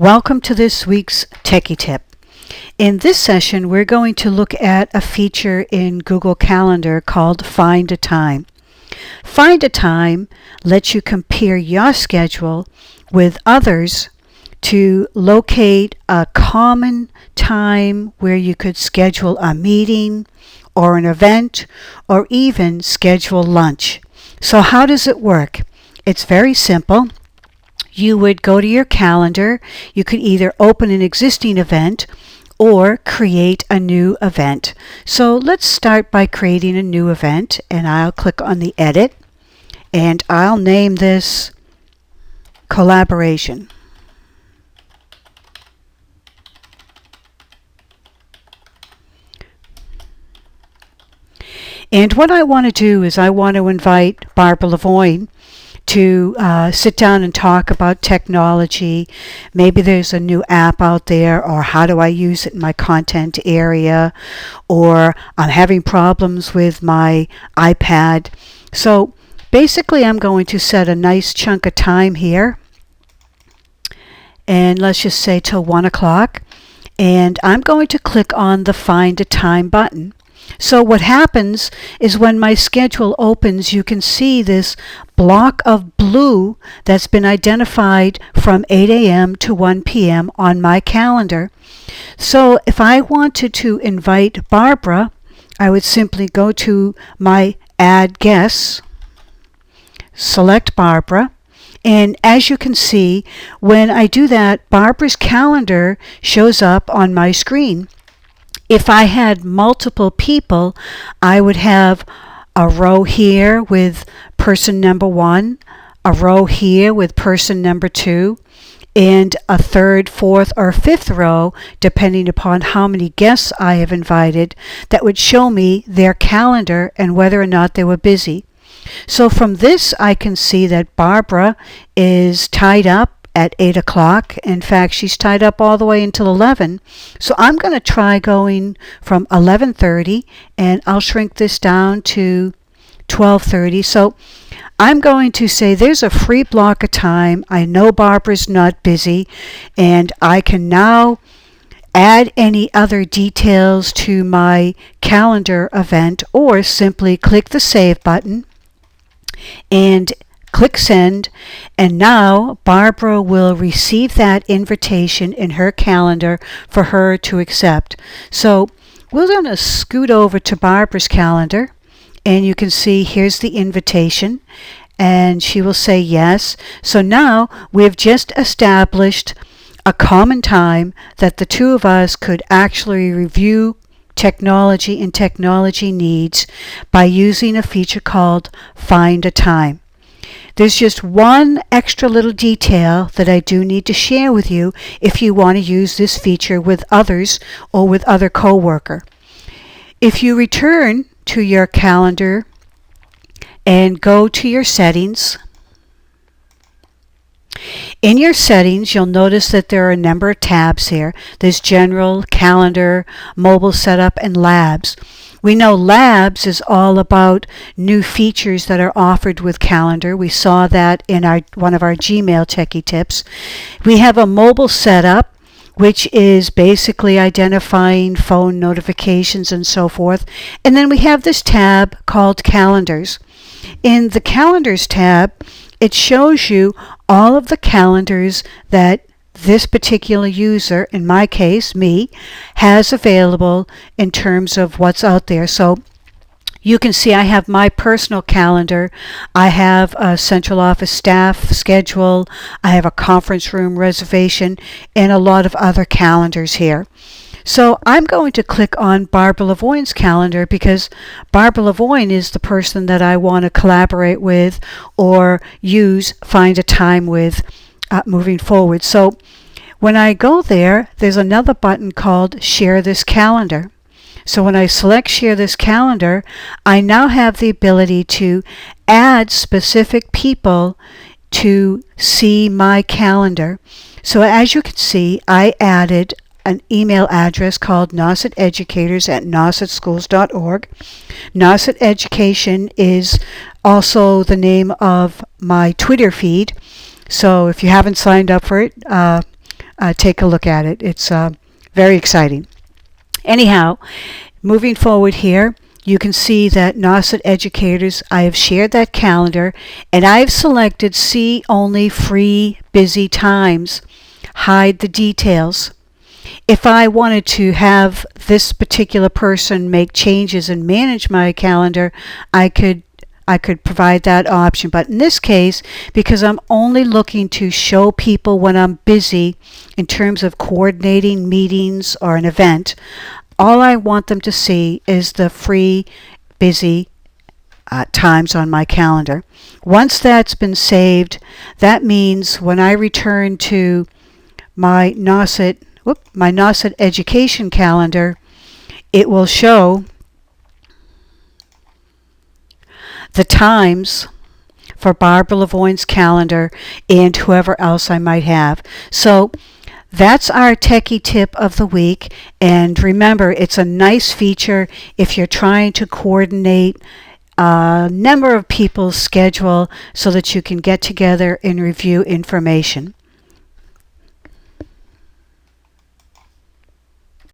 Welcome to this week's Techie Tip. In this session, we're going to look at a feature in Google Calendar called Find a Time. Find a Time lets you compare your schedule with others to locate a common time where you could schedule a meeting or an event or even schedule lunch. So how does it work? It's very simple. You would go to your calendar. You could either open an existing event or create a new event. So let's start by creating a new event, and I'll click on the edit and I'll name this collaboration. And what I want to do is I want to invite Barbara Lavoine to sit down and talk about technology. Maybe there's a new app out there, or how do I use it in my content area, or I'm having problems with my iPad. So basically I'm going to set a nice chunk of time here, and let's just say till 1 o'clock, and I'm going to click on the Find a Time button. So what happens is when my schedule opens, you can see this block of blue that's been identified from 8 a.m. to 1 p.m. on my calendar. So if I wanted to invite Barbara, I would simply go to my Add Guests, select Barbara, and as you can see, when I do that, Barbara's calendar shows up on my screen. If I had multiple people, I would have a row here with person number 1, a row here with person number 2, and a third, fourth, or fifth row, depending upon how many guests I have invited, that would show me their calendar and whether or not they were busy. So from this, I can see that Barbara is tied up at 8 o'clock. In fact, she's tied up all the way until 11. So I'm going to try going from 11:30, and I'll shrink this down to 12:30. So I'm going to say there's a free block of time. I know Barbara's not busy, and I can now add any other details to my calendar event, or simply click the Save button and click Send, and now Barbara will receive that invitation in her calendar for her to accept. So we're going to scoot over to Barbara's calendar, and you can see here's the invitation, and she will say yes. So now we've just established a common time that the two of us could actually review technology and technology needs by using a feature called Find a Time. There's just one extra little detail that I do need to share with you if you want to use this feature with others or with other coworker. If you return to your calendar and go to your settings, in your settings, you'll notice that there are a number of tabs here. There's General, Calendar, Mobile Setup, and Labs. We know Labs is all about new features that are offered with Calendar. We saw that in one of our Gmail Techie Tips. We have a Mobile Setup, which is basically identifying phone notifications and so forth. And then we have this tab called Calendars. In the Calendars tab, it shows you all of the calendars that this particular user, in my case, me, has available in terms of what's out there. So you can see I have my personal calendar. I have a central office staff schedule. I have a conference room reservation and a lot of other calendars here. So I'm going to click on Barbara Lavoine's calendar because Barbara Lavoine is the person that I want to collaborate with or use Find a Time with moving forward. So when I go there, there's another button called Share This Calendar. So when I select Share This Calendar, I now have the ability to add specific people to see my calendar. So as you can see, I added an email address called nauseteducators@nausetschools.org. Nauset Education is also the name of my Twitter feed. So if you haven't signed up for it, take a look at it. It's very exciting. Anyhow, moving forward here, you can see that Nauset Educators, I have shared that calendar, and I've selected See Only Free Busy Times, hide the details. If I wanted to have this particular person make changes and manage my calendar, I could provide that option. But in this case, because I'm only looking to show people when I'm busy in terms of coordinating meetings or an event, all I want them to see is the free busy times on my calendar. Once that's been saved, that means when I return to my Nauset Education calendar, it will show the times for Barbara Lavoie's calendar and whoever else I might have. So that's our techie tip of the week. And remember, it's a nice feature if you're trying to coordinate a number of people's schedule so that you can get together and review information.